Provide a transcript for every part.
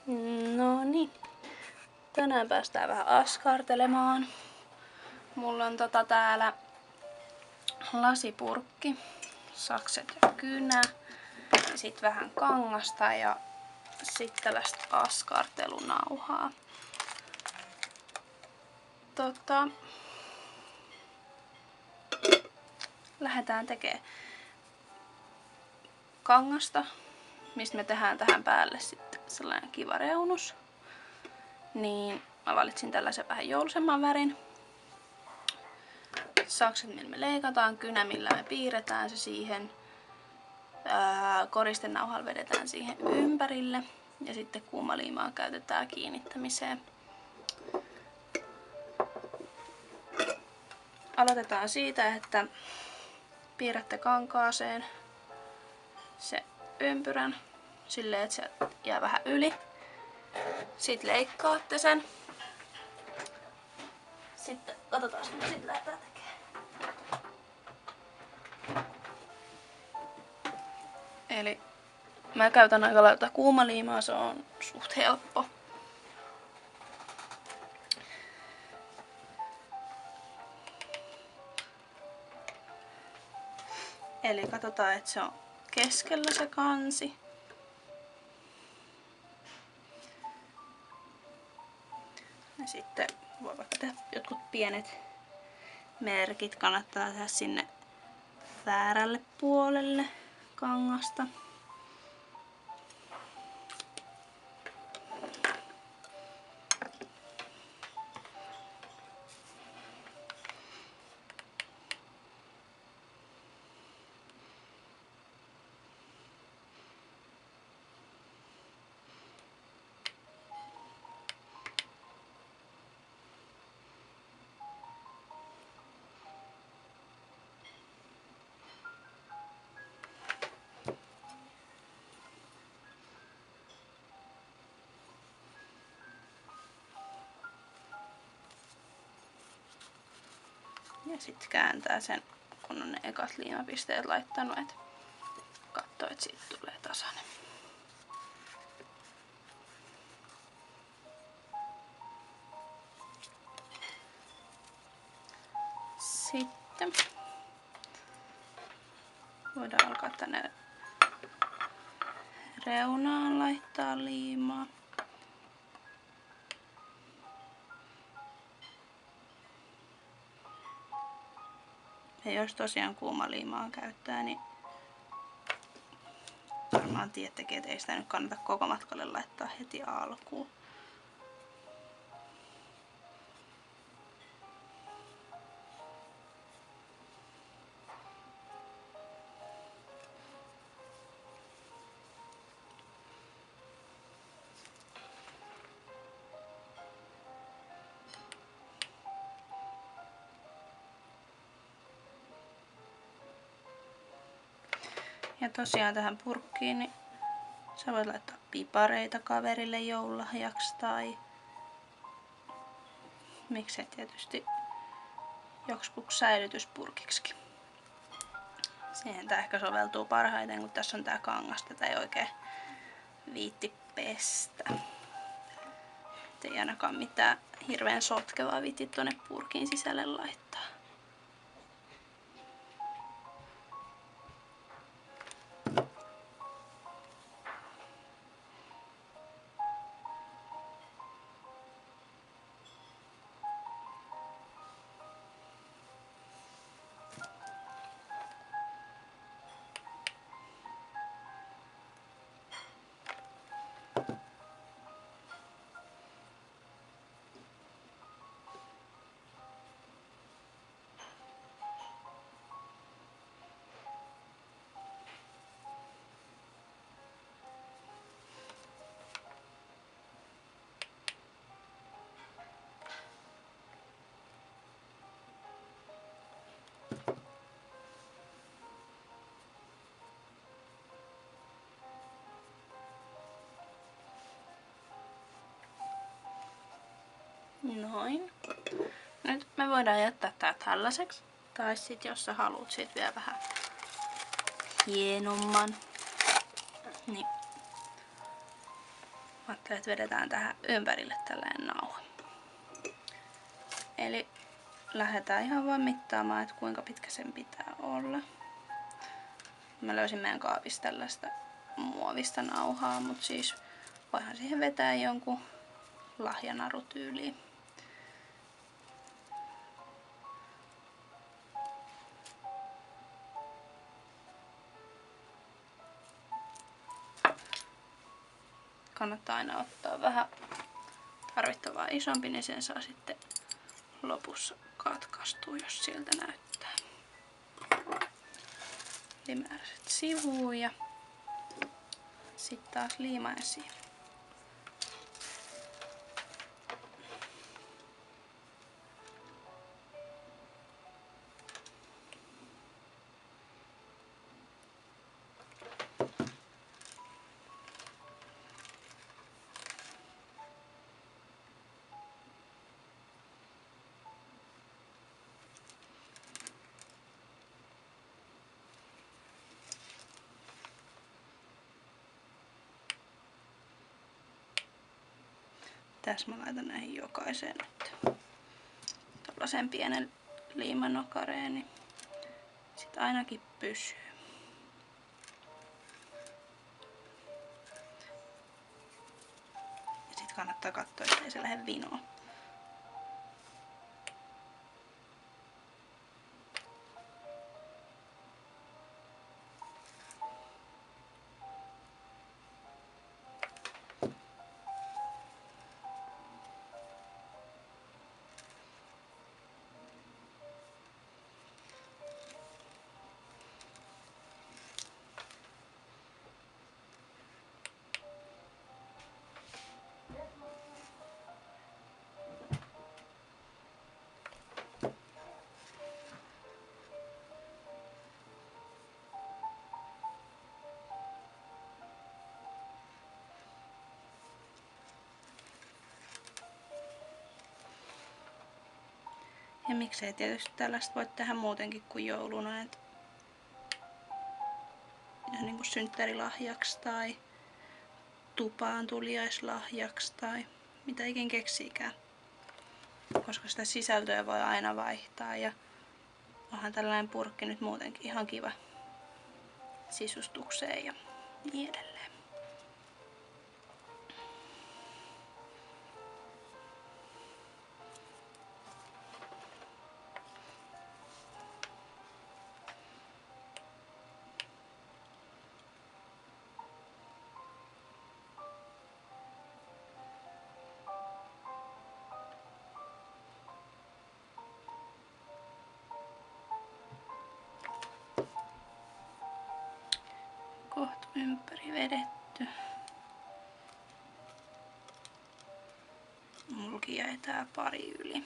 No niin. Tänään päästään vähän askartelemaan. Mulla on täällä lasipurkki, sakset ja kynä, ja sit vähän kangasta ja sitten tällaista askartelunauhaa. Lähdetään tekemään kangasta, mistä me tehdään tähän päälle sitten sellainen kiva reunus. Niin mä valitsin tällaisen vähän jouluisemman värin. Sakset, millä me leikataan, kynä, millä me piirretään se siihen. Koristenauhalla vedetään siihen ympärille. Ja sitten kuumaliimaa käytetään kiinnittämiseen. Aloitetaan siitä, että piirrätte kankaaseen se ympyrän silleen, että se jää vähän yli. Sitten leikkaatte sen. Sitten katsotaan, mitä sitten lähdetään tekemään. Eli mä käytän aika lailla kuumaliimaa, se on suht helppo. Eli katsotaan, että se on keskellä se kansi. Ja sitten voi vaikka tehdä jotkut pienet merkit, kannattaa tehdä sinne väärälle puolelle kangasta. Ja sitten kääntää sen, kun on ne ekat liimapisteet laittanut, että katsoo, että siitä tulee tasainen. Sitten voidaan alkaa tänne reunaan laittaa liimaa. Ja jos tosiaan kuumaliimaa käyttää, niin varmaan tiedättekin, että ei sitä nyt kannata koko matkalle laittaa heti alkuun. Ja tosiaan tähän purkkiin, niin sä voit laittaa pipareita kaverille joululahjaksi tai miksei tietysti joksikuksi säilytyspurkiksikin. Siihen tää ehkä soveltuu parhaiten, kun tässä on tää kangas, tätä ei oikein viitti pestä. Ei ainakaan mitään hirveän sotkevaa viitti tonne purkin sisälle laittaa. Noin. Nyt me voidaan jättää tää tällaiseksi. Tai sit jos sä haluut siitä vielä vähän hienomman, niin Ajattelin, että vedetään tähän ympärille tällainen nauha. Eli lähdetään ihan vaan mittaamaan, että kuinka pitkä sen pitää olla. Mä löysin meidän kaapista tällaista muovista nauhaa, mutta siis voihan siihen vetää jonkun lahjanarutyyliin. Kannattaa aina ottaa vähän tarvittavaa isompi, niin sen saa sitten lopussa katkaistua, jos siltä näyttää. Ylimääräiset sivuun ja sitten taas liima esiin. Tässä mä laitan näihin jokaiseen nyt tollasen pienen liimanokareen, niin sit ainakin pysyy. Ja sit kannattaa katsoa, ettei se lähde vinoon. Ja miksei tietysti tällaista voi tehdä muutenkin kuin jouluna, että ihan niin kuin synttärilahjaksi tai tupaan tuliaislahjaksi tai mitä ikin keksiikään. Koska sitä sisältöä voi aina vaihtaa ja onhan tällainen purkki nyt muutenkin ihan kiva sisustukseen ja niin edelleen. Kohta ympäri vedetty. Mulki jäi tää pari yli.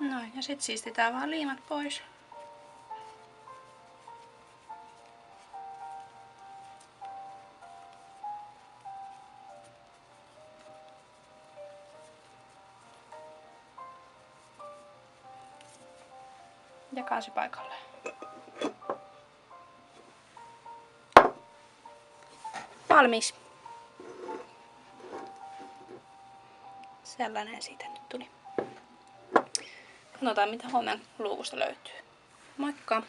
Noin, ja sit siistitään vaan liimat pois. Ja kaasi paikalleen. Valmis. Sellainen siitä nyt tuli. Katsotaan mitä huomenna luukusta löytyy. Moikka!